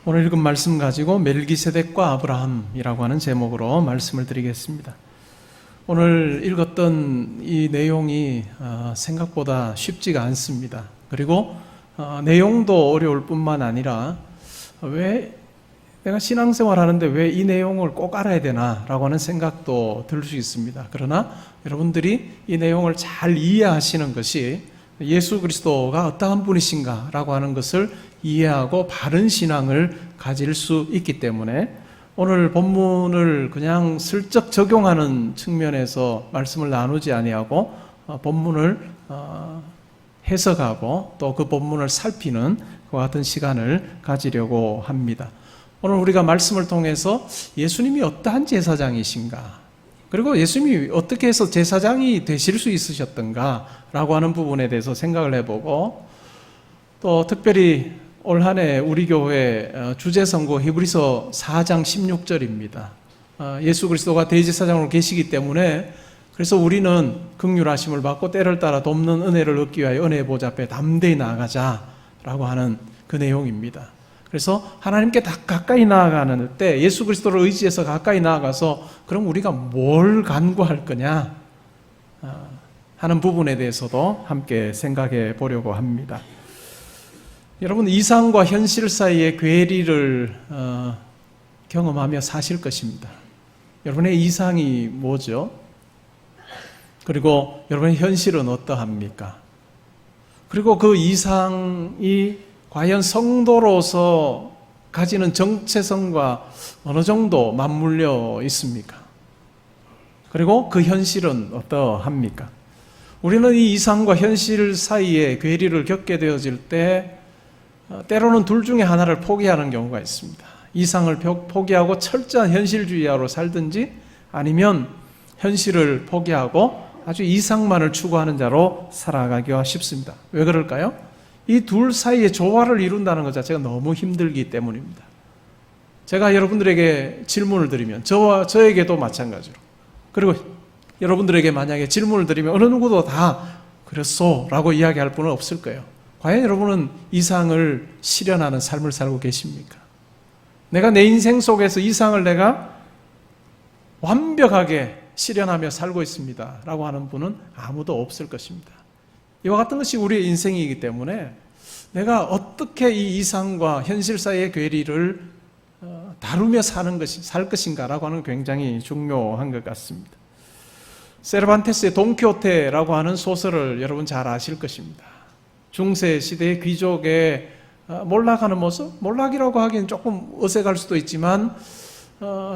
오늘 읽은 말씀 가지고 멜기세덱과 아브라함이라고 하는 제목으로 말씀을 드리겠습니다. 오늘 읽었던 이 내용이 생각보다 쉽지가 않습니다. 그리고 내용도 어려울 뿐만 아니라 왜 내가 신앙생활 하는데 왜 이 내용을 꼭 알아야 되나 라고 하는 생각도 들 수 있습니다. 그러나 여러분들이 이 내용을 잘 이해하시는 것이 예수 그리스도가 어떠한 분이신가 라고 하는 것을 이해하고 바른 신앙을 가질 수 있기 때문에 오늘 본문을 그냥 슬쩍 적용하는 측면에서 말씀을 나누지 아니하고 본문을 해석하고 또 그 본문을 살피는 그와 같은 시간을 가지려고 합니다. 오늘 우리가 말씀을 통해서 예수님이 어떠한 제사장이신가, 그리고 예수님이 어떻게 해서 제사장이 되실 수 있으셨던가 라고 하는 부분에 대해서 생각을 해보고, 또 특별히 올 한 해 우리 교회 주제 선고 히브리서 4장 16절입니다. 예수 그리스도가 대제사장으로 계시기 때문에 그래서 우리는 긍휼하심을 받고 때를 따라 돕는 은혜를 얻기 위하여 은혜의 보좌 앞에 담대히 나아가자라고 하는 그 내용입니다. 그래서 하나님께 다 가까이 나아가는 때 예수 그리스도를 의지해서 가까이 나아가서 그럼 우리가 뭘 간구할 거냐 하는 부분에 대해서도 함께 생각해 보려고 합니다. 여러분, 이상과 현실 사이의 괴리를 경험하며 사실 것입니다. 여러분의 이상이 뭐죠? 그리고 여러분의 현실은 어떠합니까? 그리고 그 이상이 과연 성도로서 가지는 정체성과 어느 정도 맞물려 있습니까? 그리고 그 현실은 어떠합니까? 우리는 이 이상과 현실 사이에 괴리를 겪게 되어질 때 때로는 둘 중에 하나를 포기하는 경우가 있습니다. 이상을 포기하고 철저한 현실주의자로 살든지 아니면 현실을 포기하고 아주 이상만을 추구하는 자로 살아가기가 쉽습니다. 왜 그럴까요? 이 둘 사이에 조화를 이룬다는 것 자체가 너무 힘들기 때문입니다. 제가 여러분들에게 질문을 드리면 저에게도 마찬가지로, 그리고 여러분들에게 만약에 질문을 드리면 어느 누구도 다 그랬소 라고 이야기할 분은 없을 거예요. 과연 여러분은 이상을 실현하는 삶을 살고 계십니까? 내가 내 인생 속에서 이상을 내가 완벽하게 실현하며 살고 있습니다 라고 하는 분은 아무도 없을 것입니다. 이와 같은 것이 우리의 인생이기 때문에 내가 어떻게 이 이상과 현실 사이의 괴리를 다루며 살 것인가라고 하는 굉장히 중요한 것 같습니다. 세르반테스의 돈키호테라고 하는 소설을 여러분 잘 아실 것입니다. 중세 시대의 귀족의 몰락하는 모습, 몰락이라고 하기엔 조금 어색할 수도 있지만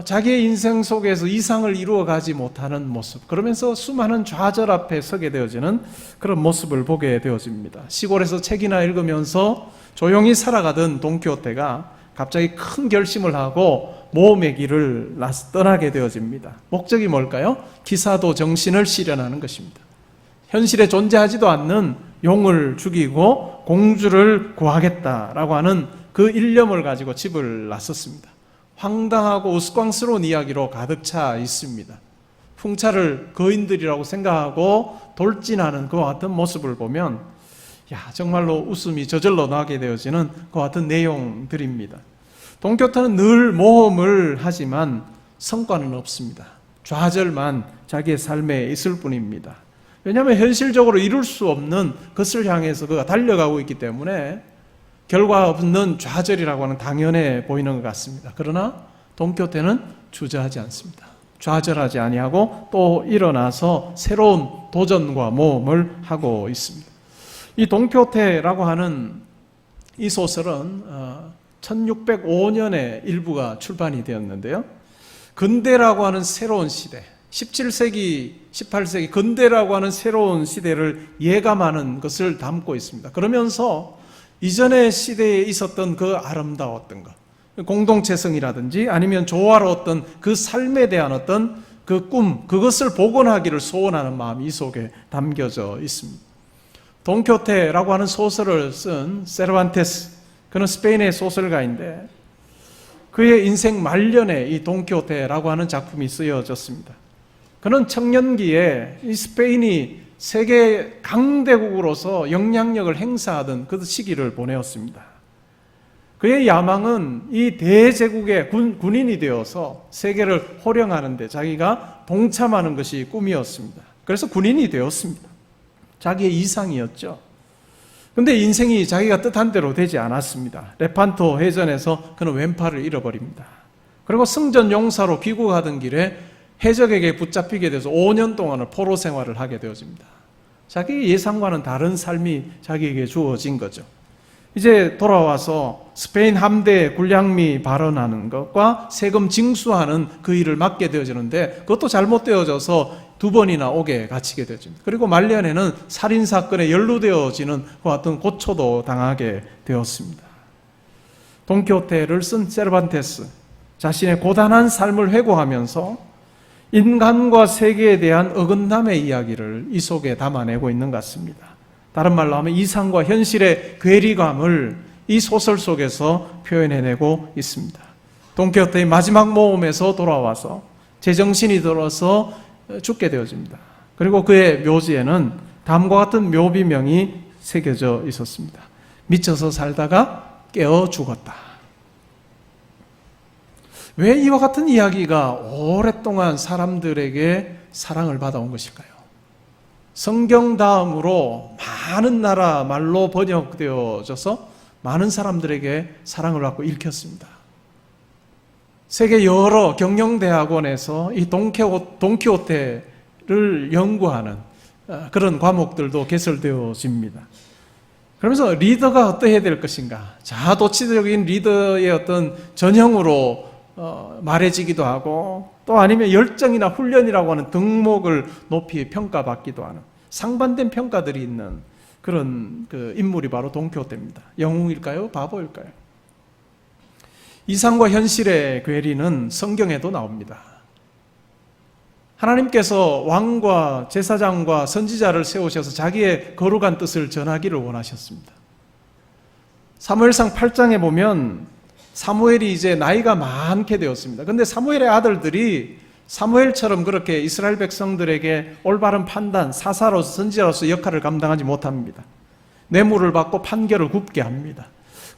자기의 인생 속에서 이상을 이루어가지 못하는 모습, 그러면서 수많은 좌절 앞에 서게 되어지는 그런 모습을 보게 되어집니다. 시골에서 책이나 읽으면서 조용히 살아가던 돈키호테가 갑자기 큰 결심을 하고 모험의 길을 떠나게 되어집니다. 목적이 뭘까요? 기사도 정신을 실현하는 것입니다. 현실에 존재하지도 않는 용을 죽이고 공주를 구하겠다라고 하는 그 일념을 가지고 집을 나섰습니다. 황당하고 우스꽝스러운 이야기로 가득 차 있습니다. 풍차를 거인들이라고 생각하고 돌진하는 그와 같은 모습을 보면 정말로 웃음이 저절로 나게 되어지는 그와 같은 내용들입니다. 돈키호테는 늘 모험을 하지만 성과는 없습니다. 좌절만 자기의 삶에 있을 뿐입니다. 왜냐하면 현실적으로 이룰 수 없는 것을 향해서 그가 달려가고 있기 때문에 결과 없는 좌절이라고 하는 당연해 보이는 것 같습니다. 그러나 돈키호테는 주저하지 않습니다. 좌절하지 아니하고 또 일어나서 새로운 도전과 모험을 하고 있습니다. 이 돈키호테라고 하는 이 소설은 1605년에 일부가 출판이 되었는데요. 근대라고 하는 새로운 시대, 17세기, 18세기 근대라고 하는 새로운 시대를 예감하는 것을 담고 있습니다. 그러면서 이전의 시대에 있었던 그 아름다웠던 것, 공동체성이라든지 아니면 조화로웠던 그 삶에 대한 어떤 그 꿈, 그것을 복원하기를 소원하는 마음이 이 속에 담겨져 있습니다. 돈키호테라고 하는 소설을 쓴 세르반테스, 그는 스페인의 소설가인데 그의 인생 말년에 이 돈키호테라고 하는 작품이 쓰여졌습니다. 그는 청년기에 이 스페인이 세계 강대국으로서 영향력을 행사하던 그 시기를 보내었습니다. 그의 야망은 이 대제국의 군인이 되어서 세계를 호령하는데 자기가 동참하는 것이 꿈이었습니다. 그래서 군인이 되었습니다. 자기의 이상이었죠. 그런데 인생이 자기가 뜻한 대로 되지 않았습니다. 레판토 해전에서 그는 왼팔을 잃어버립니다. 그리고 승전 용사로 귀국하던 길에 해적에게 붙잡히게 돼서 5년 동안을 포로 생활을 하게 되어집니다. 자기 예상과는 다른 삶이 자기에게 주어진 거죠. 이제 돌아와서 스페인 함대에 군량미 발언하는 것과 세금 징수하는 그 일을 맡게 되어지는데 그것도 잘못되어져서 2번이나 옥에 갇히게 되어집니다. 그리고 말년에는 살인사건에 연루되어지는 그 같은 고초도 당하게 되었습니다. 돈키호테를 쓴 세르반테스, 자신의 고단한 삶을 회고하면서 인간과 세계에 대한 어긋남의 이야기를 이 속에 담아내고 있는 것 같습니다. 다른 말로 하면 이상과 현실의 괴리감을 이 소설 속에서 표현해내고 있습니다. 돈키호테의 마지막 모험에서 돌아와서 제정신이 들어서 죽게 되어집니다. 그리고 그의 묘지에는 다음과 같은 묘비명이 새겨져 있었습니다. 미쳐서 살다가 깨어 죽었다. 왜 이와 같은 이야기가 오랫동안 사람들에게 사랑을 받아온 것일까요? 성경 다음으로 많은 나라 말로 번역되어져서 많은 사람들에게 사랑을 받고 읽혔습니다. 세계 여러 경영대학원에서 이 돈키호테를 연구하는 그런 과목들도 개설되어집니다. 그러면서 리더가 어떠해야 될 것인가, 자아도취적인 리더의 어떤 전형으로 말해지기도 하고 또 아니면 열정이나 훈련이라고 하는 덕목을 높이 평가받기도 하는 상반된 평가들이 있는 그런 그 인물이 바로 돈키호테입니다. 영웅일까요? 바보일까요? 이상과 현실의 괴리는 성경에도 나옵니다. 하나님께서 왕과 제사장과 선지자를 세우셔서 자기의 거룩한 뜻을 전하기를 원하셨습니다. 사무엘상 8장에 보면 사무엘이 이제 나이가 많게 되었습니다. 그런데 사무엘의 아들들이 사무엘처럼 그렇게 이스라엘 백성들에게 올바른 판단, 사사로서 선지자로서 역할을 감당하지 못합니다. 뇌물을 받고 판결을 굽게 합니다.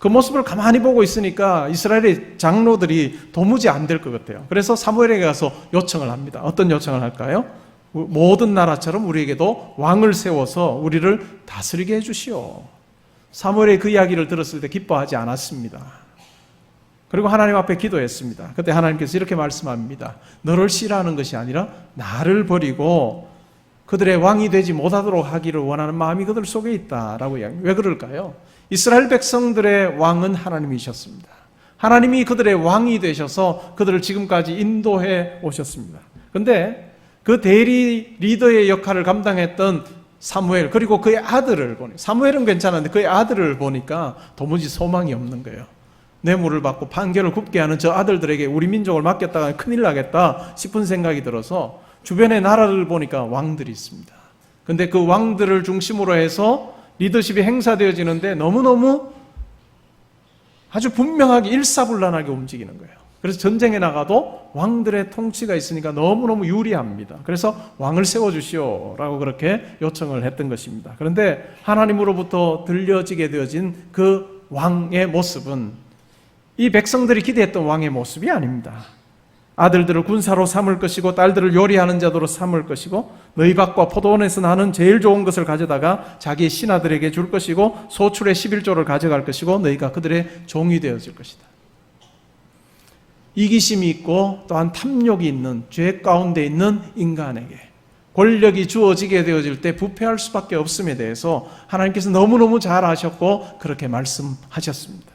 그 모습을 가만히 보고 있으니까 이스라엘의 장로들이 도무지 안 될 것 같아요. 그래서 사무엘에게 가서 요청을 합니다. 어떤 요청을 할까요? 모든 나라처럼 우리에게도 왕을 세워서 우리를 다스리게 해주시오. 사무엘의 그 이야기를 들었을 때 기뻐하지 않았습니다. 그리고 하나님 앞에 기도했습니다. 그때 하나님께서 이렇게 말씀합니다. 너를 싫어하는 것이 아니라 나를 버리고 그들의 왕이 되지 못하도록 하기를 원하는 마음이 그들 속에 있다라고 이야기합니다. 왜 그럴까요? 이스라엘 백성들의 왕은 하나님이셨습니다. 하나님이 그들의 왕이 되셔서 그들을 지금까지 인도해 오셨습니다. 그런데 그 대리 리더의 역할을 감당했던 사무엘, 그리고 그의 아들을 보니, 사무엘은 괜찮았는데 그의 아들을 보니까 도무지 소망이 없는 거예요. 뇌물을 받고 판결을 굽게 하는 저 아들들에게 우리 민족을 맡겼다가 큰일 나겠다 싶은 생각이 들어서 주변의 나라를 보니까 왕들이 있습니다. 그런데 그 왕들을 중심으로 해서 리더십이 행사되어지는데 너무너무 아주 분명하게 일사불란하게 움직이는 거예요. 그래서 전쟁에 나가도 왕들의 통치가 있으니까 너무너무 유리합니다. 그래서 왕을 세워주시오라고 그렇게 요청을 했던 것입니다. 그런데 하나님으로부터 들려지게 되어진 그 왕의 모습은 이 백성들이 기대했던 왕의 모습이 아닙니다. 아들들을 군사로 삼을 것이고 딸들을 요리하는 자도로 삼을 것이고 너희 밭과 포도원에서 나는 제일 좋은 것을 가져다가 자기 신하들에게 줄 것이고 소출의 11조를 가져갈 것이고 너희가 그들의 종이 되어질 것이다. 이기심이 있고 또한 탐욕이 있는 죄 가운데 있는 인간에게 권력이 주어지게 되어질 때 부패할 수밖에 없음에 대해서 하나님께서 너무너무 잘 아셨고 그렇게 말씀하셨습니다.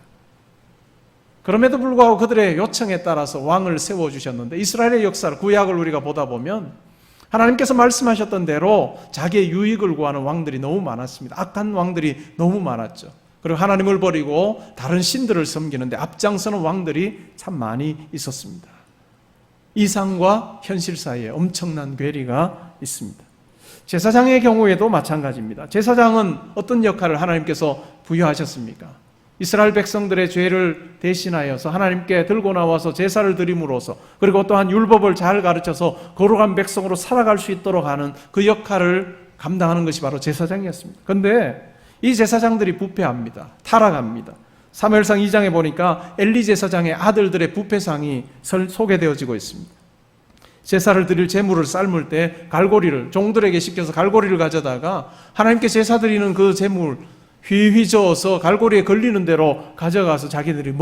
그럼에도 불구하고 그들의 요청에 따라서 왕을 세워주셨는데 이스라엘의 역사를, 구약을 우리가 보다 보면 하나님께서 말씀하셨던 대로 자기의 유익을 구하는 왕들이 너무 많았습니다. 악한 왕들이 너무 많았죠. 그리고 하나님을 버리고 다른 신들을 섬기는데 앞장서는 왕들이 참 많이 있었습니다. 이상과 현실 사이에 엄청난 괴리가 있습니다. 제사장의 경우에도 마찬가지입니다. 제사장은 어떤 역할을 하나님께서 부여하셨습니까? 이스라엘 백성들의 죄를 대신하여서 하나님께 들고 나와서 제사를 드림으로써, 그리고 또한 율법을 잘 가르쳐서 거룩한 백성으로 살아갈 수 있도록 하는 그 역할을 감당하는 것이 바로 제사장이었습니다. 그런데 이 제사장들이 부패합니다. 타락합니다. 사무엘상 2장에 보니까 엘리 제사장의 아들들의 부패상이 소개되어지고 있습니다. 제사를 드릴 제물을 삶을 때 갈고리를 종들에게 시켜서 갈고리를 가져다가 하나님께 제사 드리는 그 제물 휘휘 저어서 갈고리에 걸리는 대로 가져가서 자기들이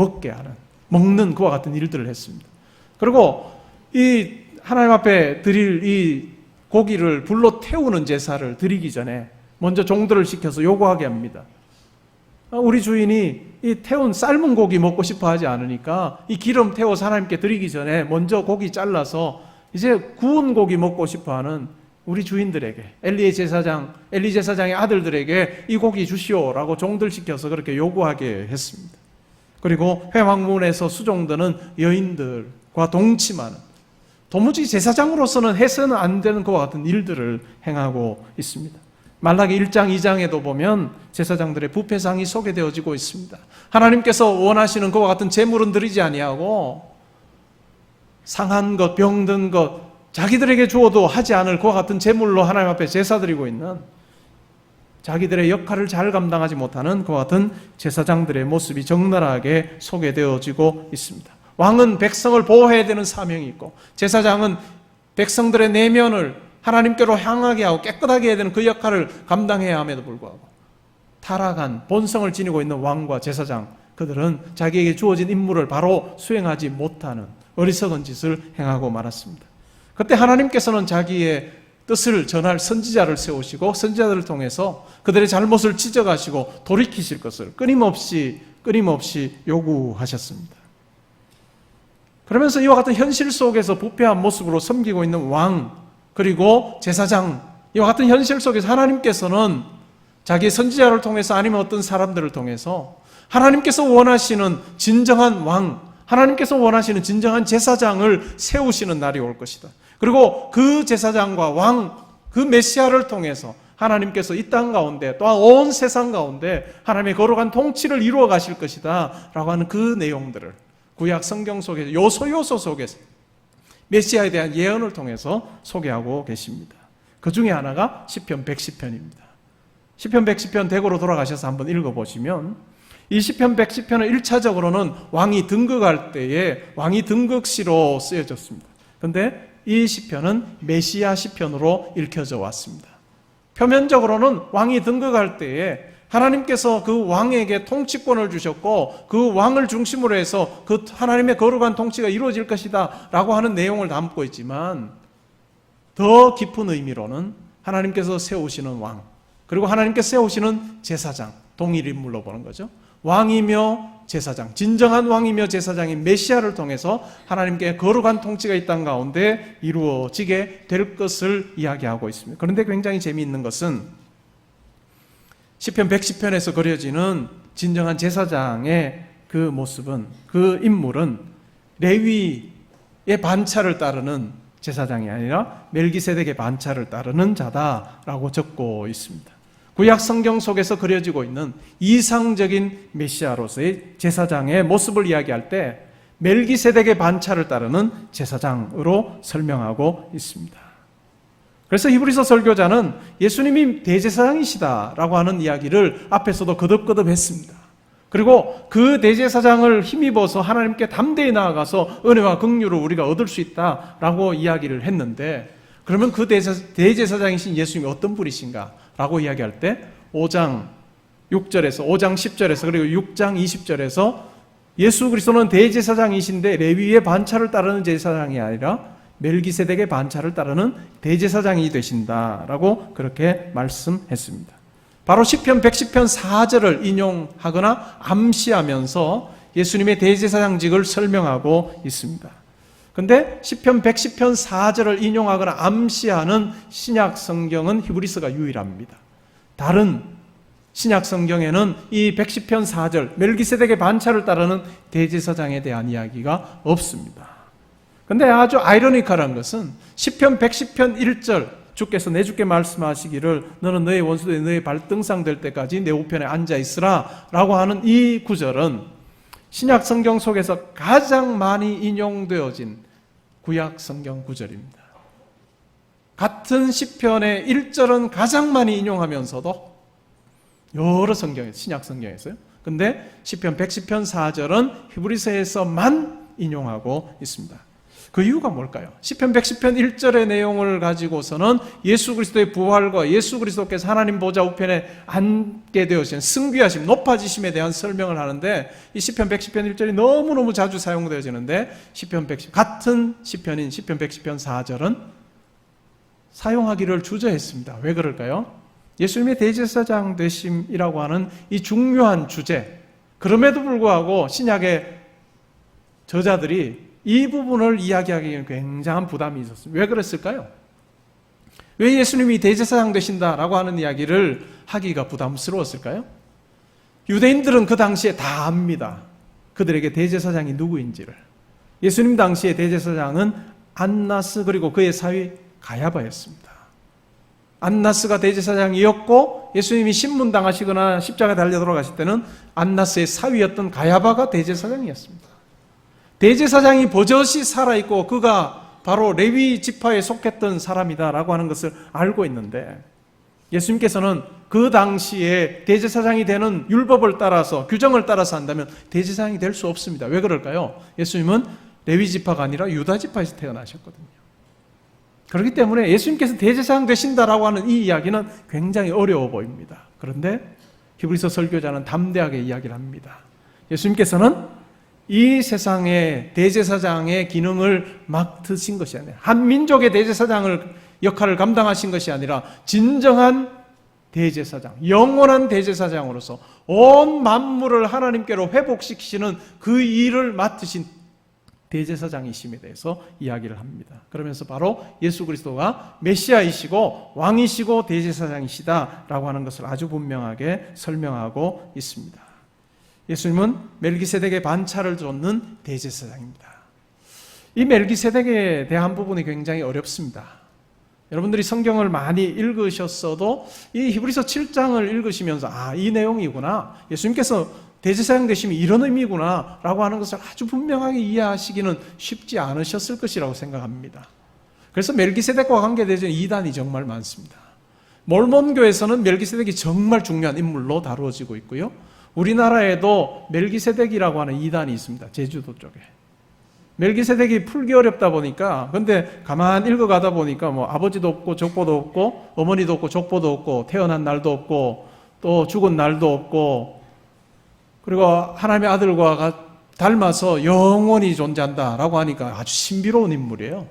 먹는 그와 같은 일들을 했습니다. 그리고 이 하나님 앞에 드릴 이 고기를 불로 태우는 제사를 드리기 전에 먼저 종들을 시켜서 요구하게 합니다. 우리 주인이 이 태운 삶은 고기 먹고 싶어 하지 않으니까 이 기름 태워서 하나님께 드리기 전에 먼저 고기 잘라서 이제 구운 고기 먹고 싶어 하는 우리 주인들에게, 엘리 제사장의 아들들에게 이 고기 주시오라고 종들 시켜서 그렇게 요구하게 했습니다. 그리고 회막문에서 수종드는 여인들과 동침하는, 도무지 제사장으로서는 해서는 안 되는 것과 같은 일들을 행하고 있습니다. 말라기 1장 2장에도 보면 제사장들의 부패상이 소개되어지고 있습니다. 하나님께서 원하시는 것과 같은 제물은 드리지 아니하고 상한 것, 병든 것, 자기들에게 주어도 하지 않을 그와 같은 제물로 하나님 앞에 제사 드리고 있는, 자기들의 역할을 잘 감당하지 못하는 그와 같은 제사장들의 모습이 적나라하게 소개되어지고 있습니다. 왕은 백성을 보호해야 되는 사명이 있고, 제사장은 백성들의 내면을 하나님께로 향하게 하고 깨끗하게 해야 되는 그 역할을 감당해야 함에도 불구하고 타락한 본성을 지니고 있는 왕과 제사장, 그들은 자기에게 주어진 임무를 바로 수행하지 못하는 어리석은 짓을 행하고 말았습니다. 그때 하나님께서는 자기의 뜻을 전할 선지자를 세우시고 선지자들을 통해서 그들의 잘못을 지적하시고 돌이키실 것을 끊임없이 요구하셨습니다. 그러면서 이와 같은 현실 속에서 부패한 모습으로 섬기고 있는 왕, 그리고 제사장, 이와 같은 현실 속에서 하나님께서는 자기의 선지자를 통해서 아니면 어떤 사람들을 통해서 하나님께서 원하시는 진정한 왕, 하나님께서 원하시는 진정한 제사장을 세우시는 날이 올 것이다. 그리고 그 제사장과 왕, 그 메시아를 통해서 하나님께서 이 땅 가운데 또한 온 세상 가운데 하나님의 거룩한 통치를 이루어 가실 것이다 라고 하는 그 내용들을 구약 성경 속에서 요소 속에서 메시아에 대한 예언을 통해서 소개하고 계십니다. 그 중에 하나가 시편 110편입니다. 시편 110편 대고로 돌아가셔서 한번 읽어보시면 이 시편 110편은 1차적으로는 왕이 등극할 때에 왕이 등극시로 쓰여졌습니다. 그런데 이 시편은 메시아 시편으로 읽혀져 왔습니다. 표면적으로는 왕이 등극할 때에 하나님께서 그 왕에게 통치권을 주셨고 그 왕을 중심으로 해서 그 하나님의 거룩한 통치가 이루어질 것이다 라고 하는 내용을 담고 있지만, 더 깊은 의미로는 하나님께서 세우시는 왕, 그리고 하나님께서 세우시는 제사장, 동일 인물로 보는 거죠. 왕이며 제사장, 진정한 왕이며 제사장인 메시아를 통해서 하나님께 거룩한 통치가 이 땅 가운데 이루어지게 될 것을 이야기하고 있습니다. 그런데 굉장히 재미있는 것은 시편 110편에서 그려지는 진정한 제사장의 그 모습은, 그 인물은 레위의 반차를 따르는 제사장이 아니라 멜기세덱의 반차를 따르는 자다라고 적고 있습니다. 구약 성경 속에서 그려지고 있는 이상적인 메시아로서의 제사장의 모습을 이야기할 때 멜기세덱의 반차를 따르는 제사장으로 설명하고 있습니다. 그래서 히브리서 설교자는 예수님이 대제사장이시다라고 하는 이야기를 앞에서도 거듭거듭 했습니다. 그리고 그 대제사장을 힘입어서 하나님께 담대히 나아가서 은혜와 긍휼을 우리가 얻을 수 있다라고 이야기를 했는데, 그러면 그 대제사장이신 예수님이 어떤 분이신가 라고 이야기할 때 5장 6절에서 5장 10절에서 그리고 6장 20절에서 예수 그리스도는 대제사장이신데 레위의 반차를 따르는 제사장이 아니라 멜기세덱의 반차를 따르는 대제사장이 되신다라고 그렇게 말씀했습니다. 바로 시편 110편 4절을 인용하거나 암시하면서 예수님의 대제사장직을 설명하고 있습니다. 그런데 시편 110편 4절을 인용하거나 암시하는 신약 성경은 히브리서가 유일합니다. 다른 신약 성경에는 이 110편 4절 멜기세덱의 반차를 따르는 대제사장에 대한 이야기가 없습니다. 그런데 아주 아이러니컬한 것은 시편 110편 1절 주께서 내 주께 말씀하시기를 너는 너의 원수들이 너의 발등상 될 때까지 내 우편에 앉아 있으라 라고 하는 이 구절은 신약 성경 속에서 가장 많이 인용되어진 구약 성경 구절입니다. 같은 시편의 1절은 가장 많이 인용하면서도 여러 성경에서, 신약 성경에서요, 근데 시편 110편 4절은 히브리서에서만 인용하고 있습니다. 그 이유가 뭘까요? 시편 110편 1절의 내용을 가지고서는 예수 그리스도의 부활과 예수 그리스도께서 하나님 보좌 우편에 앉게 되어진 승귀하심, 높아지심에 대한 설명을 하는데 이 시편 110편 1절이 너무너무 자주 사용되어지는데 같은 시편인 시편 110편 4절은 사용하기를 주저했습니다. 왜 그럴까요? 예수님의 대제사장 되심이라고 하는 이 중요한 주제, 그럼에도 불구하고 신약의 저자들이 이 부분을 이야기하기에는 굉장한 부담이 있었습니다. 왜 그랬을까요? 왜 예수님이 대제사장 되신다라고 하는 이야기를 하기가 부담스러웠을까요? 유대인들은 그 당시에 다 압니다. 그들에게 대제사장이 누구인지를. 예수님 당시의 대제사장은 안나스 그리고 그의 사위 가야바였습니다. 안나스가 대제사장이었고 예수님이 신문당하시거나 십자가에 달려 돌아가실 때는 안나스의 사위였던 가야바가 대제사장이었습니다. 대제사장이 버젓이 살아있고 그가 바로 레위 지파에 속했던 사람이다라고 하는 것을 알고 있는데 예수님께서는 그 당시에 대제사장이 되는 율법을 따라서 규정을 따라서 한다면 대제사장이 될 수 없습니다. 왜 그럴까요? 예수님은 레위 지파가 아니라 유다 지파에서 태어나셨거든요. 그렇기 때문에 예수님께서 대제사장 되신다라고 하는 이 이야기는 굉장히 어려워 보입니다. 그런데 히브리서 설교자는 담대하게 이야기를 합니다. 예수님께서는 이 세상의 대제사장의 기능을 맡으신 것이 아니라 한 민족의 대제사장을 역할을 감당하신 것이 아니라 진정한 대제사장, 영원한 대제사장으로서 온 만물을 하나님께로 회복시키시는 그 일을 맡으신 대제사장이심에 대해서 이야기를 합니다. 그러면서 바로 예수 그리스도가 메시아이시고 왕이시고 대제사장이시다라고 하는 것을 아주 분명하게 설명하고 있습니다. 예수님은 멜기세덱의 반차를 줬는 대제사장입니다. 이 멜기세덱에 대한 부분이 굉장히 어렵습니다. 여러분들이 성경을 많이 읽으셨어도 이 히브리서 7장을 읽으시면서 이 내용이구나, 예수님께서 대제사장 되심이 이런 의미구나 라고 하는 것을 아주 분명하게 이해하시기는 쉽지 않으셨을 것이라고 생각합니다. 그래서 멜기세덱과 관계되어진 이단이 정말 많습니다. 몰몬교에서는 멜기세덱이 정말 중요한 인물로 다루어지고 있고요, 우리나라에도 멜기세덱이라고 하는 이단이 있습니다. 제주도 쪽에. 멜기세덱이 풀기 어렵다 보니까, 근데 가만 읽어가다 보니까 뭐 아버지도 없고 족보도 없고 어머니도 없고 족보도 없고 태어난 날도 없고 또 죽은 날도 없고 그리고 하나님의 아들과 닮아서 영원히 존재한다라고 하니까 아주 신비로운 인물이에요.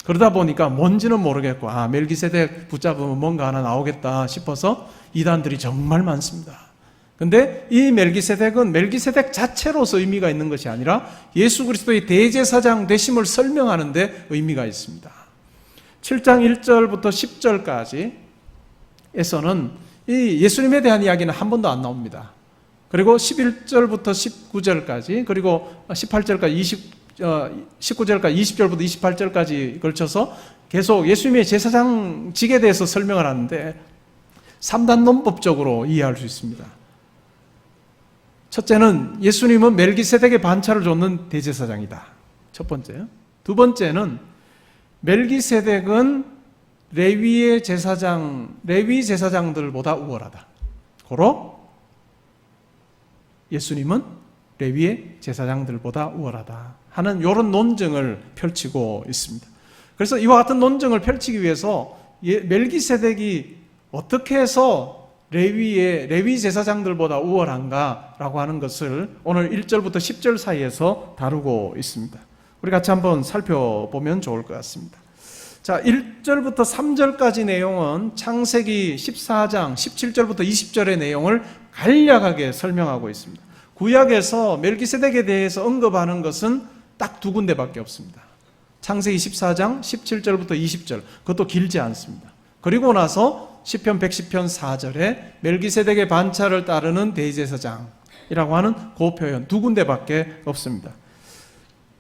그러다 보니까 뭔지는 모르겠고 멜기세덱 붙잡으면 뭔가 하나 나오겠다 싶어서 이단들이 정말 많습니다. 근데 이 멜기세덱은 멜기세덱 자체로서 의미가 있는 것이 아니라 예수 그리스도의 대제사장 되심을 설명하는 데 의미가 있습니다. 7장 1절부터 10절까지에서는 이 예수님에 대한 이야기는 한 번도 안 나옵니다. 그리고 11절부터 19절까지 그리고 18절까지 19절까지 20절부터 28절까지 걸쳐서 계속 예수님의 제사장직에 대해서 설명을 하는데 3단 논법적으로 이해할 수 있습니다. 첫째는 예수님은 멜기세덱의 반차를 줬는 대제사장이다. 첫 번째요. 두 번째는 멜기세덱은 레위 제사장들보다 우월하다. 고로 예수님은 레위의 제사장들보다 우월하다 하는 이런 논증을 펼치고 있습니다. 그래서 이와 같은 논증을 펼치기 위해서 멜기세덱이 어떻게 해서 레위 제사장들보다 우월한가라고 하는 것을 오늘 1절부터 10절 사이에서 다루고 있습니다. 우리 같이 한번 살펴보면 좋을 것 같습니다. 자, 1절부터 3절까지 내용은 창세기 14장 17절부터 20절의 내용을 간략하게 설명하고 있습니다. 구약에서 멜기세덱에 대해서 언급하는 것은 딱 두 군데밖에 없습니다. 창세기 14장 17절부터 20절, 그것도 길지 않습니다. 그리고 나서 시편 110편 4절에 멜기세덱의 반차를 따르는 대제사장이라고 하는 그 표현 두 군데밖에 없습니다.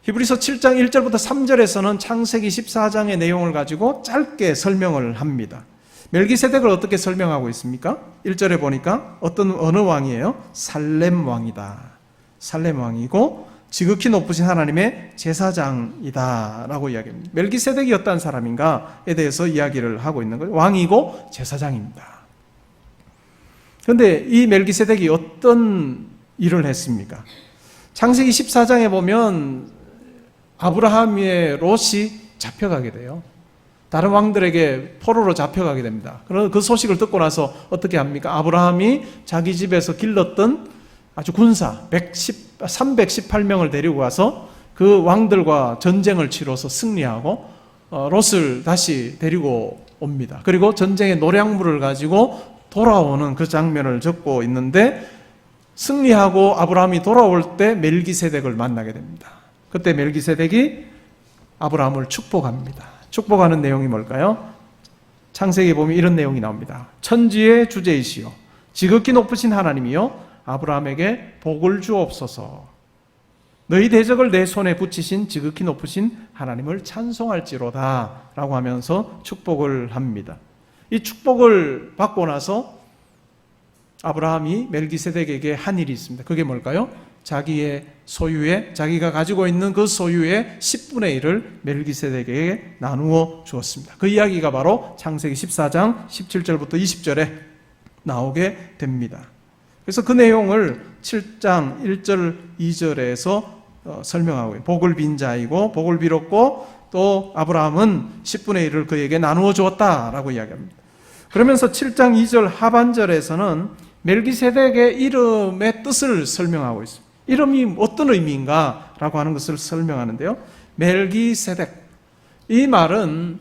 히브리서 7장 1절부터 3절에서는 창세기 14장의 내용을 가지고 짧게 설명을 합니다. 멜기세덱을 어떻게 설명하고 있습니까? 1절에 보니까 어느 왕이에요? 살렘 왕이다. 살렘 왕이고 지극히 높으신 하나님의 제사장이다 라고 이야기합니다. 멜기세덱이 어떤 사람인가에 대해서 이야기를 하고 있는 거예요. 왕이고 제사장입니다. 그런데 이 멜기세덱이 어떤 일을 했습니까? 창세기 14장에 보면 아브라함의 롯이 잡혀가게 돼요. 다른 왕들에게 포로로 잡혀가게 됩니다. 그래서 그 소식을 듣고 나서 어떻게 합니까? 아브라함이 자기 집에서 길렀던 아주 군사 318명을 데리고 가서 그 왕들과 전쟁을 치러서 승리하고 롯을 다시 데리고 옵니다. 그리고 전쟁의 노량물을 가지고 돌아오는 그 장면을 적고 있는데, 승리하고 아브라함이 돌아올 때 멜기세덱을 만나게 됩니다. 그때 멜기세덱이 아브라함을 축복합니다. 축복하는 내용이 뭘까요? 창세기에 보면 이런 내용이 나옵니다. 천지의 주제이시여 지극히 높으신 하나님이여 아브라함에게 복을 주옵소서. 너희 대적을 내 손에 붙이신 지극히 높으신 하나님을 찬송할지로다 라고 하면서 축복을 합니다. 이 축복을 받고 나서 아브라함이 멜기세덱에게 한 일이 있습니다. 그게 뭘까요? 자기의 소유의, 자기가 가지고 있는 그 소유의 10분의 1을 멜기세덱에게 나누어 주었습니다. 그 이야기가 바로 창세기 14장 17절부터 20절에 나오게 됩니다. 그래서 그 내용을 7장 1절 2절에서 설명하고 있어요. 복을 빈 자이고 복을 빌었고 또 아브라함은 10분의 1을 그에게 나누어 주었다라고 이야기합니다. 그러면서 7장 2절 하반절에서는 멜기세덱의 이름의 뜻을 설명하고 있습니다. 이름이 어떤 의미인가 라고 하는 것을 설명하는데요. 멜기세덱, 이 말은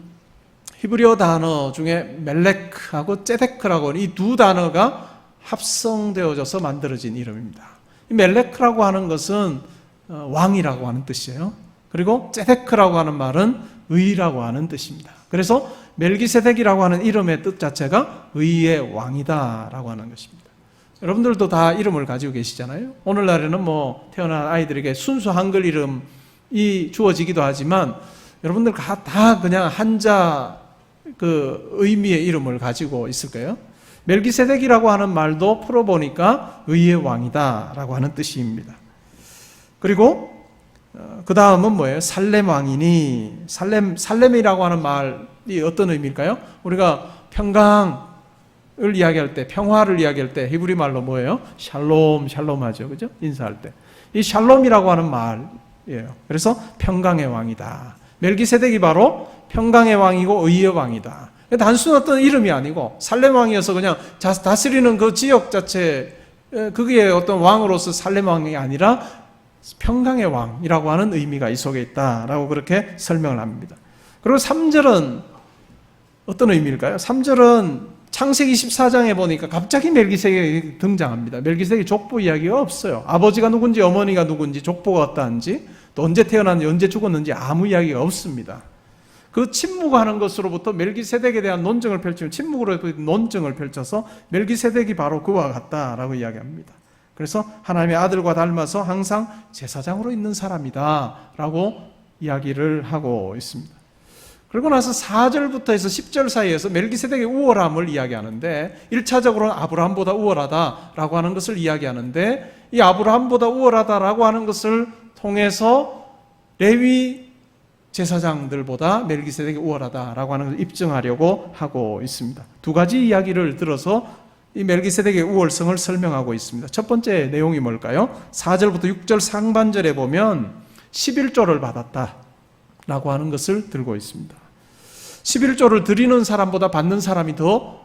히브리어 단어 중에 멜렉하고 ጼ데크라고 하는 이 두 단어가 합성되어져서 만들어진 이름입니다. 이 멜렉라고 하는 것은 왕이라고 하는 뜻이에요. 그리고 ጼ데크라고 하는 말은 의라고 하는 뜻입니다. 그래서 멜기세덱이라고 하는 이름의 뜻 자체가 의의 왕이다 라고 하는 것입니다. 여러분들도 다 이름을 가지고 계시잖아요. 오늘날에는 태어난 아이들에게 순수 한글 이름이 주어지기도 하지만 여러분들 다 그냥 한자 그 의미의 이름을 가지고 있을 거예요. 멜기세덱이라고 하는 말도 풀어보니까 의의 왕이다 라고 하는 뜻입니다. 그리고 그 다음은 뭐예요? 살렘 왕이니, 살렘이라고 하는 말이 어떤 의미일까요? 우리가 평강을 이야기할 때, 평화를 이야기할 때 히브리 말로 뭐예요? 샬롬 하죠. 그죠? 인사할 때. 이 샬롬이라고 하는 말이에요. 그래서 평강의 왕이다. 멜기세덱이 바로 평강의 왕이고 의의 왕이다. 단순 어떤 이름이 아니고 살렘 왕이어서 그냥 다스리는 그 지역 자체, 그게 어떤 왕으로서 살렘 왕이 아니라 평강의 왕이라고 하는 의미가 이 속에 있다라고 그렇게 설명을 합니다. 그리고 3절은 어떤 의미일까요? 3절은 창세기 14장에 보니까 갑자기 멜기세덱이 등장합니다. 멜기세덱이 족보 이야기가 없어요. 아버지가 누군지 어머니가 누군지 족보가 어떠한지 또 언제 태어났는지 언제 죽었는지 아무 이야기가 없습니다. 그 침묵하는 것으로부터 멜기세덱에 대한 논증을 펼치면 침묵으로 논증을 펼쳐서 멜기세덱이 바로 그와 같다라고 이야기합니다. 그래서 하나님의 아들과 닮아서 항상 제사장으로 있는 사람이다 라고 이야기를 하고 있습니다. 그리고 나서 4절부터 해서 10절 사이에서 멜기세덱의 우월함을 이야기하는데 1차적으로는 아브라함보다 우월하다라고 하는 것을 이야기하는데 이 아브라함보다 우월하다라고 하는 것을 통해서 레위 제사장들보다 멜기세덱이 우월하다라고 하는 것을 입증하려고 하고 있습니다. 두 가지 이야기를 들어서 이 멜기세덱의 우월성을 설명하고 있습니다. 첫 번째 내용이 뭘까요? 4절부터 6절 상반절에 보면 11조를 받았다라고 하는 것을 들고 있습니다. 11조를 드리는 사람보다 받는 사람이 더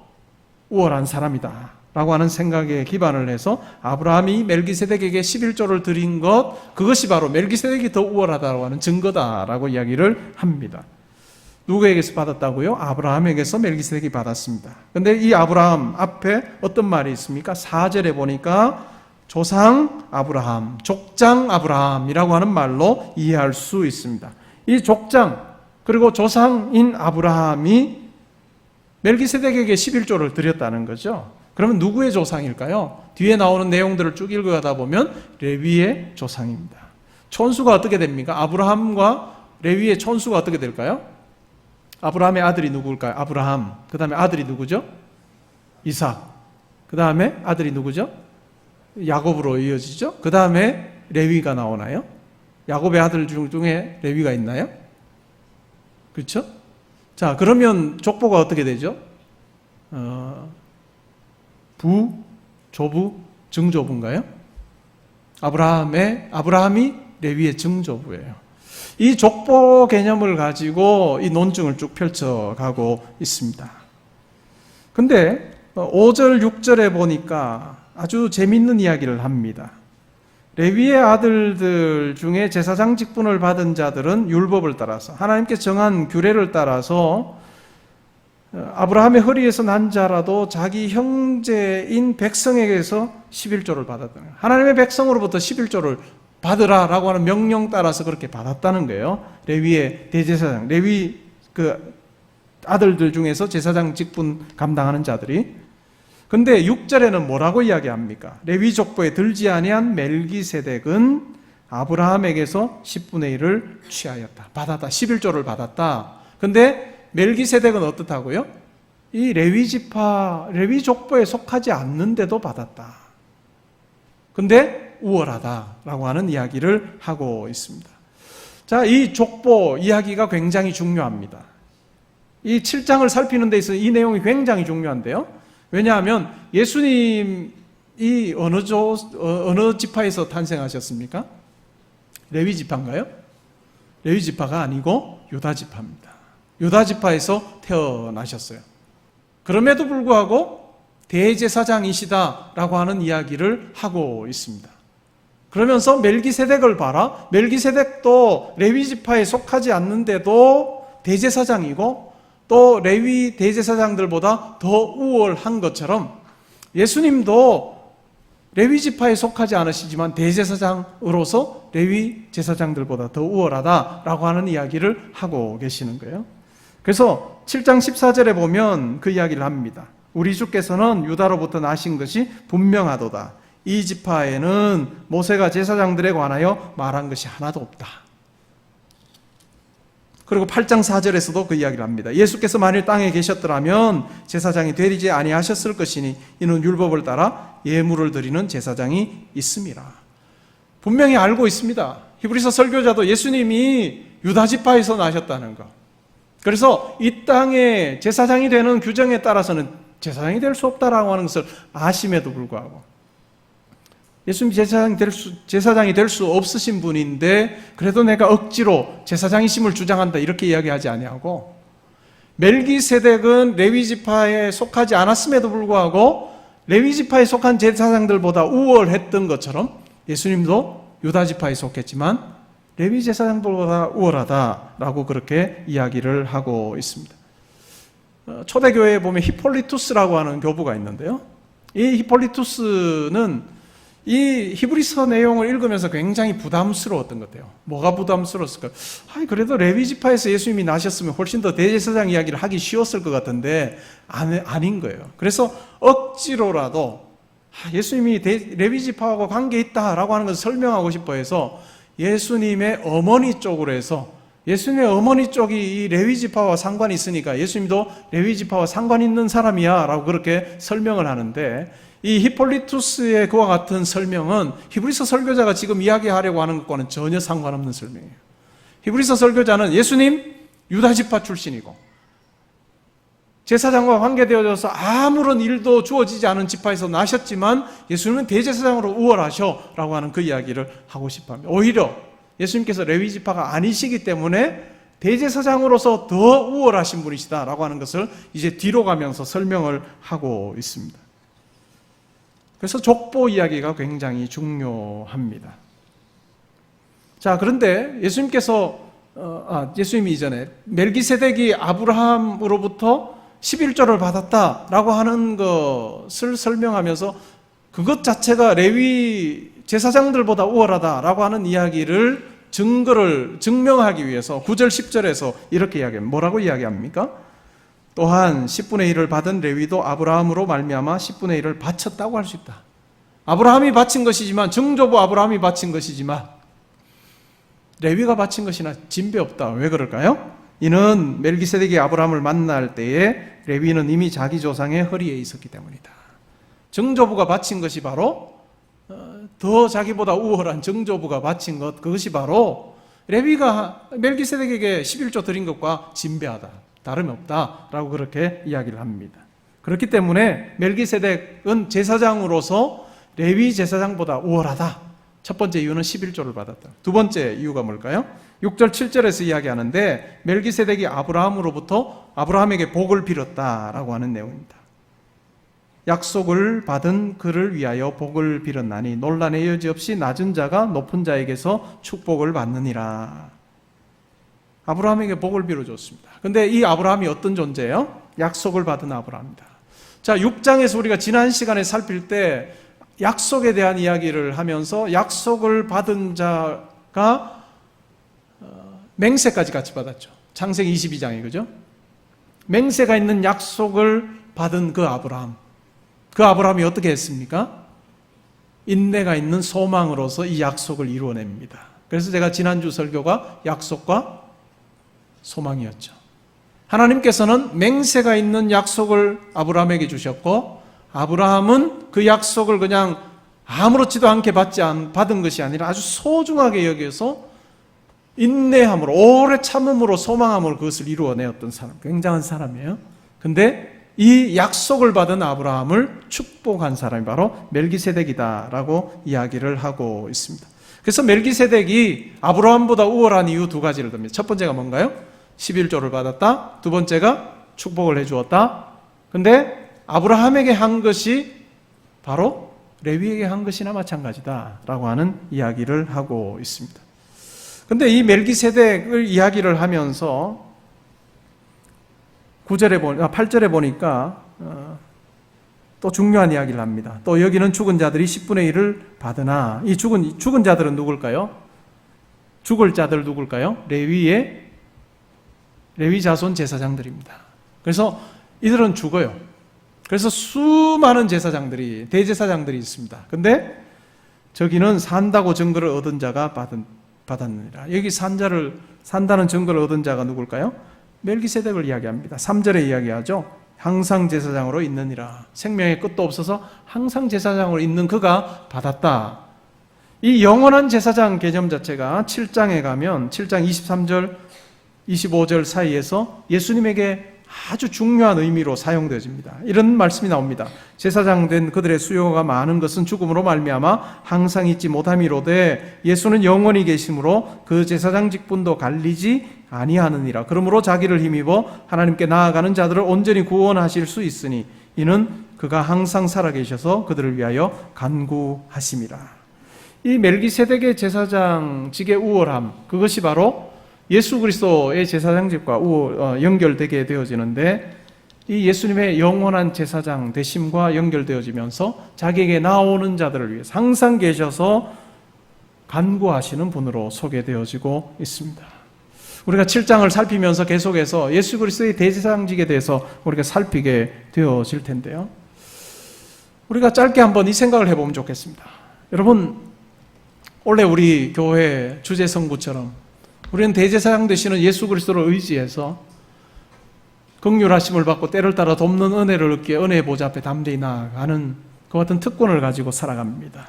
우월한 사람이다 라고 하는 생각에 기반을 해서 아브라함이 멜기세덱에게 11조를 드린 것, 그것이 바로 멜기세덱이 더 우월하다고 하는 증거다라고 이야기를 합니다. 누구에게서 받았다고요? 아브라함에게서 멜기세덱이 받았습니다. 그런데 이 아브라함 앞에 어떤 말이 있습니까? 4절에 보니까 조상 아브라함, 족장 아브라함이라고 하는 말로 이해할 수 있습니다. 이 족장 그리고 조상인 아브라함이 멜기세덱에게 11조를 드렸다는 거죠. 그러면 누구의 조상일까요? 뒤에 나오는 내용들을 쭉 읽어가다 보면 레위의 조상입니다. 촌수가 어떻게 됩니까? 아브라함과 레위의 촌수가 어떻게 될까요? 아브라함의 아들이 누구일까요? 아브라함. 그 다음에 아들이 누구죠? 이삭. 그 다음에 아들이 누구죠? 야곱으로 이어지죠? 그 다음에 레위가 나오나요? 야곱의 아들 중에 레위가 있나요? 그렇죠? 자, 그러면 족보가 어떻게 되죠? 부, 조부, 증조부인가요? 아브라함이 레위의 증조부예요. 이 족보 개념을 가지고 이 논증을 쭉 펼쳐가고 있습니다. 근데 5절, 6절에 보니까 아주 재밌는 이야기를 합니다. 레위의 아들들 중에 제사장 직분을 받은 자들은 율법을 따라서 하나님께 정한 규례를 따라서 아브라함의 허리에서 난 자라도 자기 형제인 백성에게서 11조를 받았다는 거예요. 하나님의 백성으로부터 11조를 받으라라고 하는 명령 따라서 그렇게 받았다는 거예요. 레위의 대제사장, 레위 그 아들들 중에서 제사장 직분 감당하는 자들이. 근데 6절에는 뭐라고 이야기합니까? 레위 족보에 들지 아니한 멜기세덱은 아브라함에게서 10분의 1을 취하였다. 받았다. 11조를 받았다. 근데 멜기세덱은 어떻다고요? 이 레위 족보에 속하지 않는데도 받았다. 근데 우월하다라고 하는 이야기를 하고 있습니다. 자, 이 족보 이야기가 굉장히 중요합니다. 이 7장을 살피는 데 있어서 이 내용이 굉장히 중요한데요. 왜냐하면 예수님이 어느 지파에서 탄생하셨습니까? 레위 지파인가요? 레위 지파가 아니고 유다 지파입니다. 유다 지파에서 태어나셨어요. 그럼에도 불구하고 대제사장이시다라고 하는 이야기를 하고 있습니다. 그러면서 멜기세덱을 봐라. 멜기세덱도 레위 지파에 속하지 않는데도 대제사장이고 또 레위 대제사장들보다 더 우월한 것처럼 예수님도 레위 지파에 속하지 않으시지만 대제사장으로서 레위 제사장들보다 더 우월하다라고 하는 이야기를 하고 계시는 거예요. 그래서 7장 14절에 보면 그 이야기를 합니다. 우리 주께서는 유다로부터 나신 것이 분명하도다. 이 지파에는 모세가 제사장들에 관하여 말한 것이 하나도 없다. 그리고 8장 4절에서도 그 이야기를 합니다. 예수께서 만일 땅에 계셨더라면 제사장이 되리지 아니하셨을 것이니 이는 율법을 따라 예물을 드리는 제사장이 있음이라. 분명히 알고 있습니다. 히브리서 설교자도 예수님이 유다 지파에서 나셨다는 것. 그래서 이 땅에 제사장이 되는 규정에 따라서는 제사장이 될 수 없다라고 하는 것을 아심에도 불구하고 예수님이 제사장이 될 수 없으신 분인데 그래도 내가 억지로 제사장이심을 주장한다 이렇게 이야기하지 아니하고 멜기세덱은 레위 지파에 속하지 않았음에도 불구하고 레위 지파에 속한 제사장들보다 우월했던 것처럼 예수님도 유다 지파에 속했지만 레위 제사장들보다 우월하다라고 그렇게 이야기를 하고 있습니다. 초대교회에 보면 히폴리투스라고 하는 교부가 있는데요. 이 히폴리투스는 이 히브리서 내용을 읽으면서 굉장히 부담스러웠던 것 같아요. 뭐가 부담스러웠을까? 그래도 레위 지파에서 예수님이 나셨으면 훨씬 더 대제사장 이야기를 하기 쉬웠을 것 같은데 아닌 거예요. 그래서 억지로라도 예수님이 레위 지파하고 관계 있다라고 하는 것을 설명하고 싶어 해서 예수님의 어머니 쪽으로 해서 예수님의 어머니 쪽이 이 레위 지파와 상관이 있으니까 예수님도 레위 지파와 상관 있는 사람이야 라고 그렇게 설명을 하는데 이 히폴리투스의 그와 같은 설명은 히브리서 설교자가 지금 이야기하려고 하는 것과는 전혀 상관없는 설명이에요. 히브리서 설교자는 예수님 유다 지파 출신이고 제사장과 관계되어져서 아무런 일도 주어지지 않은 지파에서 나셨지만 예수님은 대제사장으로 우월하셔 라고 하는 그 이야기를 하고 싶어합니다. 오히려 예수님께서 레위 지파가 아니시기 때문에 대제사장으로서 더 우월하신 분이시다 라고 하는 것을 이제 뒤로 가면서 설명을 하고 있습니다. 그래서 족보 이야기가 굉장히 중요합니다. 자, 그런데 예수님이 이전에 멜기세덱이 아브라함으로부터 11조를 받았다라고 하는 것을 설명하면서 그것 자체가 레위 제사장들보다 우월하다라고 하는 이야기를 증명하기 위해서 9절 10절에서 이렇게 이야기합니다. 뭐라고 이야기합니까? 또한 10분의 1을 받은 레위도 아브라함으로 말미암아 10분의 1을 바쳤다고 할 수 있다. 아브라함이 바친 것이지만 증조부 아브라함이 바친 것이지만 레위가 바친 것이나 진배 없다. 왜 그럴까요? 이는 멜기세덱이 아브라함을 만날 때에 레위는 이미 자기 조상의 허리에 있었기 때문이다. 증조부가 바친 것이 바로 더 자기보다 우월한 증조부가 바친 것, 그것이 바로 레위가 멜기세덱에게 11조 드린 것과 진배하다. 다름이 없다라고 그렇게 이야기를 합니다. 그렇기 때문에 멜기세덱은 제사장으로서 레위 제사장보다 우월하다. 첫 번째 이유는 11조를 받았다. 두 번째 이유가 뭘까요? 6절 7절에서 이야기하는데 멜기세덱이 아브라함에게 복을 빌었다라고 하는 내용입니다. 약속을 받은 그를 위하여 복을 빌었나니 논란의 여지 없이 낮은 자가 높은 자에게서 축복을 받느니라. 아브라함에게 복을 빌어줬습니다. 근데 이 아브라함이 어떤 존재예요? 약속을 받은 아브라함입니다. 자, 6장에서 우리가 지난 시간에 살필 때 약속에 대한 이야기를 하면서 약속을 받은 자가 맹세까지 같이 받았죠. 창세기 22장에, 그죠? 맹세가 있는 약속을 받은 그 아브라함이 어떻게 했습니까? 인내가 있는 소망으로서 이 약속을 이루어냅니다. 그래서 제가 지난주 설교가 약속과 소망이었죠. 하나님께서는 맹세가 있는 약속을 아브라함에게 주셨고, 아브라함은 그 약속을 그냥 아무렇지도 않게 받은 것이 아니라 아주 소중하게 여겨서 인내함으로, 오래 참음으로, 소망함으로 그것을 이루어내었던 사람, 굉장한 사람이에요. 근데 이 약속을 받은 아브라함을 축복한 사람이 바로 멜기세덱이다라고 이야기를 하고 있습니다. 그래서 멜기세덱이 아브라함보다 우월한 이유 두 가지를 듭니다. 첫 번째가 뭔가요? 11조를 받았다. 두 번째가 축복을 해주었다. 근데 아브라함에게 한 것이 바로 레위에게 한 것이나 마찬가지다라고 하는 이야기를 하고 있습니다. 근데 이 멜기세덱을 이야기를 하면서 8절에 보니까 또 중요한 이야기를 합니다. 또 여기는 죽은 자들이 10분의 1을 받으나, 이 죽은 자들은 누굴까요? 죽을 자들 누굴까요? 레위 자손 제사장들입니다. 그래서 이들은 죽어요. 그래서 수많은 제사장들이, 대제사장들이 있습니다. 근데 저기는 산다고 증거를 얻은 자가 받았느니라. 여기 산다는 증거를 얻은 자가 누굴까요? 멜기세덱을 이야기합니다. 3절에 이야기하죠. 항상 제사장으로 있느니라. 생명의 끝도 없어서 항상 제사장으로 있는 그가 받았다. 이 영원한 제사장 개념 자체가 7장에 가면 7장 23절 25절 사이에서 예수님에게 아주 중요한 의미로 사용되어집니다. 이런 말씀이 나옵니다. 제사장 된 그들의 수요가 많은 것은 죽음으로 말미암아 항상 있지 못함이로되 예수는 영원히 계심으로 그 제사장 직분도 갈리지 아니하느니라. 그러므로 자기를 힘입어 하나님께 나아가는 자들을 온전히 구원하실 수 있으니 이는 그가 항상 살아계셔서 그들을 위하여 간구하심이라. 이 멜기세덱의 제사장직의 우월함, 그것이 바로 예수 그리스도의 제사장직과 연결되게 되어지는데, 이 예수님의 영원한 제사장 되심과 연결되어지면서 자기에게 나오는 자들을 위해서 항상 계셔서 간구하시는 분으로 소개되어지고 있습니다. 우리가 7장을 살피면서 계속해서 예수 그리스도의 대제사장직에 대해서 우리가 살피게 되어질 텐데요. 우리가 짧게 한번 이 생각을 해보면 좋겠습니다. 여러분, 원래 우리 교회 주제성구처럼 우리는 대제사장 되시는 예수 그리스도를 의지해서 긍휼하심을 받고 때를 따라 돕는 은혜를 얻기에 은혜의 보좌 앞에 담대히 나아가는 그 같은 특권을 가지고 살아갑니다.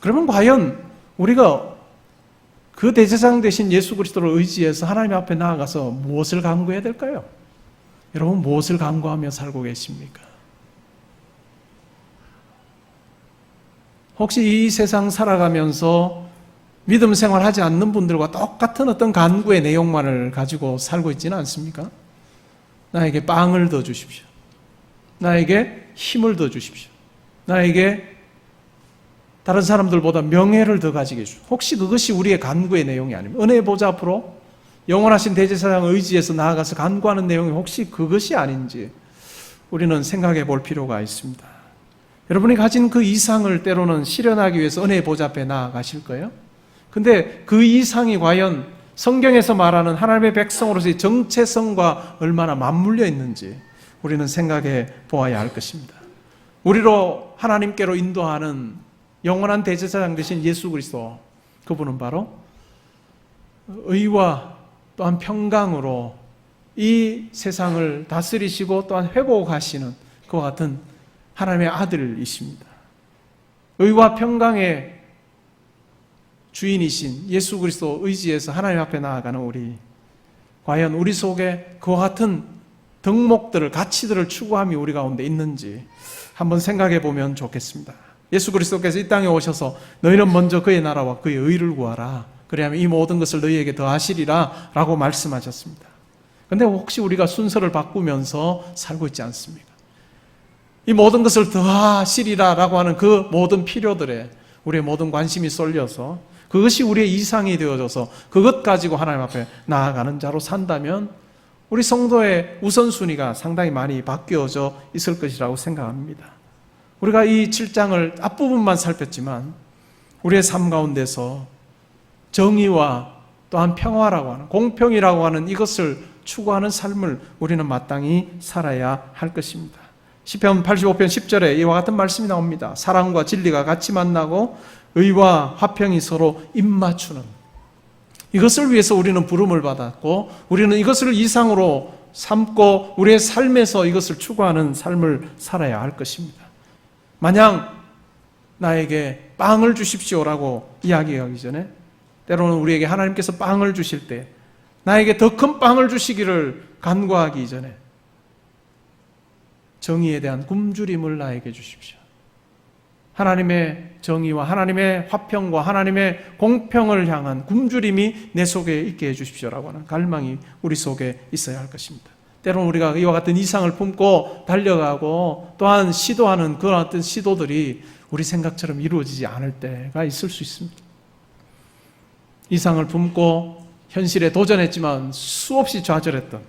그러면 과연 우리가 그 대제사장 되신 예수 그리스도를 의지해서 하나님 앞에 나아가서 무엇을 간구해야 될까요? 여러분, 무엇을 간구하며 살고 계십니까? 혹시 이 세상 살아가면서 믿음 생활하지 않는 분들과 똑같은 어떤 간구의 내용만을 가지고 살고 있지는 않습니까? 나에게 빵을 더 주십시오. 나에게 힘을 더 주십시오. 나에게 다른 사람들보다 명예를 더 가지게 해주십시오. 혹시 그것이 우리의 간구의 내용이 아니면 은혜의 보좌 앞으로 영원하신 대제사장을 의지해서 나아가서 간구하는 내용이 혹시 그것이 아닌지 우리는 생각해 볼 필요가 있습니다. 여러분이 가진 그 이상을 때로는 실현하기 위해서 은혜의 보좌 앞에 나아가실 거예요? 근데 그 이상이 과연 성경에서 말하는 하나님의 백성으로서의 정체성과 얼마나 맞물려 있는지 우리는 생각해 보아야 할 것입니다. 우리로 하나님께로 인도하는 영원한 대제사장 되신 예수 그리스도, 그분은 바로 의와 또한 평강으로 이 세상을 다스리시고 또한 회복하시는 그와 같은 하나님의 아들이십니다. 의와 평강의 주인이신 예수 그리스도 의지해서 하나님 앞에 나아가는 우리, 과연 우리 속에 그와 같은 덕목들을, 가치들을 추구함이 우리 가운데 있는지 한번 생각해 보면 좋겠습니다. 예수 그리스도께서 이 땅에 오셔서 너희는 먼저 그의 나라와 그의 의를 구하라. 그래야면 이 모든 것을 너희에게 더하시리라 라고 말씀하셨습니다. 그런데 혹시 우리가 순서를 바꾸면서 살고 있지 않습니까? 이 모든 것을 더하시리라 라고 하는 그 모든 필요들에 우리의 모든 관심이 쏠려서 그것이 우리의 이상이 되어져서 그것 가지고 하나님 앞에 나아가는 자로 산다면 우리 성도의 우선순위가 상당히 많이 바뀌어져 있을 것이라고 생각합니다. 우리가 이 7장을 앞부분만 살폈지만 우리의 삶 가운데서 정의와 또한 평화라고 하는, 공평이라고 하는 이것을 추구하는 삶을 우리는 마땅히 살아야 할 것입니다. 시편 85편 10절에 이와 같은 말씀이 나옵니다. 사랑과 진리가 같이 만나고 의와 화평이 서로 입맞추는, 이것을 위해서 우리는 부름을 받았고 우리는 이것을 이상으로 삼고 우리의 삶에서 이것을 추구하는 삶을 살아야 할 것입니다. 마냥 나에게 빵을 주십시오라고 이야기하기 전에 때로는 우리에게 하나님께서 빵을 주실 때 나에게 더 큰 빵을 주시기를 간구하기 전에 정의에 대한 굶주림을 나에게 주십시오. 하나님의 정의와 하나님의 화평과 하나님의 공평을 향한 굶주림이 내 속에 있게 해주십시오라고 하는 갈망이 우리 속에 있어야 할 것입니다. 때로는 우리가 이와 같은 이상을 품고 달려가고 또한 시도하는 그런 어떤 시도들이 우리 생각처럼 이루어지지 않을 때가 있을 수 있습니다. 이상을 품고 현실에 도전했지만 수없이 좌절했던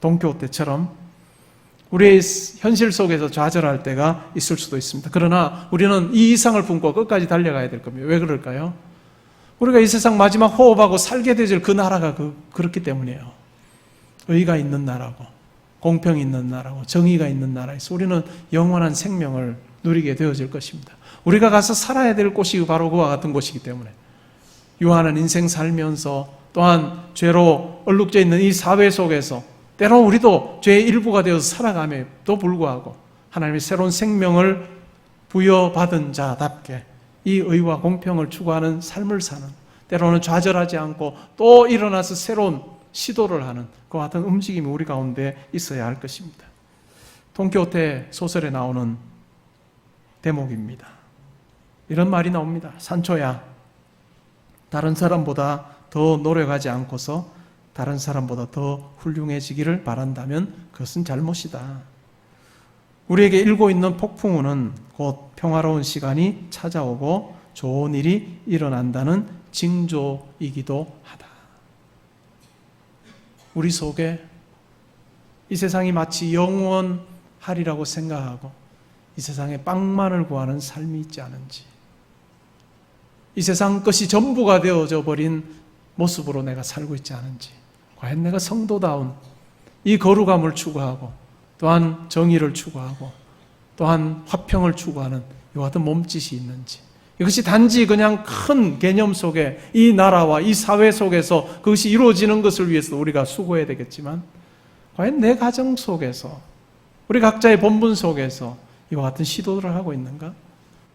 돈키호테처럼 우리의 현실 속에서 좌절할 때가 있을 수도 있습니다. 그러나 우리는 이 이상을 품고 끝까지 달려가야 될 겁니다. 왜 그럴까요? 우리가 이 세상 마지막 호흡하고 살게 되질 그 나라가 그렇기 때문이에요. 의가 있는 나라고 공평이 있는 나라고 정의가 있는 나라에서 우리는 영원한 생명을 누리게 되어질 것입니다. 우리가 가서 살아야 될 곳이 바로 그와 같은 곳이기 때문에 유한한 인생 살면서 또한 죄로 얼룩져 있는 이 사회 속에서 때로 우리도 죄의 일부가 되어서 살아감에도 불구하고 하나님의 새로운 생명을 부여받은 자답게 이 의와 공평을 추구하는 삶을 사는, 때로는 좌절하지 않고 또 일어나서 새로운 시도를 하는 그와 같은 움직임이 우리 가운데 있어야 할 것입니다. 돈키호테 소설에 나오는 대목입니다. 이런 말이 나옵니다. 산초야, 다른 사람보다 더 노력하지 않고서 다른 사람보다 더 훌륭해지기를 바란다면 그것은 잘못이다. 우리에게 일고 있는 폭풍우는 곧 평화로운 시간이 찾아오고 좋은 일이 일어난다는 징조이기도 하다. 우리 속에 이 세상이 마치 영원하리라고 생각하고 이 세상에 빵만을 구하는 삶이 있지 않은지, 이 세상 것이 전부가 되어져 버린 모습으로 내가 살고 있지 않은지, 과연 내가 성도다운 이 거룩함을 추구하고 또한 정의를 추구하고 또한 화평을 추구하는 이와 같은 몸짓이 있는지, 이것이 단지 그냥 큰 개념 속에 이 나라와 이 사회 속에서 그것이 이루어지는 것을 위해서 우리가 수고해야 되겠지만 과연 내 가정 속에서 우리 각자의 본분 속에서 이와 같은 시도를 하고 있는가?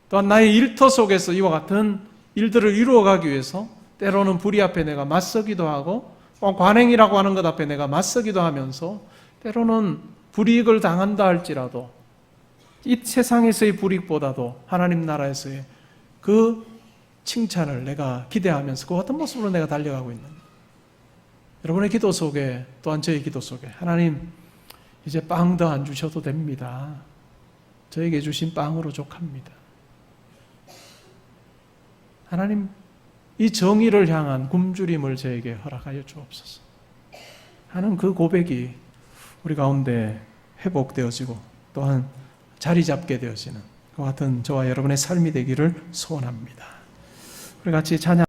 또한 나의 일터 속에서 이와 같은 일들을 이루어가기 위해서 때로는 불의 앞에 내가 맞서기도 하고 관행이라고 하는 것 앞에 내가 맞서기도 하면서 때로는 불이익을 당한다 할지라도 이 세상에서의 불이익보다도 하나님 나라에서의 그 칭찬을 내가 기대하면서 그 같은 모습으로 내가 달려가고 있는, 여러분의 기도 속에 또한 저의 기도 속에 하나님 이제 빵 더 안 주셔도 됩니다. 저에게 주신 빵으로 족합니다. 하나님 이 정의를 향한 굶주림을 저에게 허락하여 주옵소서 하는 그 고백이 우리 가운데 회복되어지고 또한 자리 잡게 되어지는 그 같은 저와 여러분의 삶이 되기를 소원합니다. 우리 같이 찬양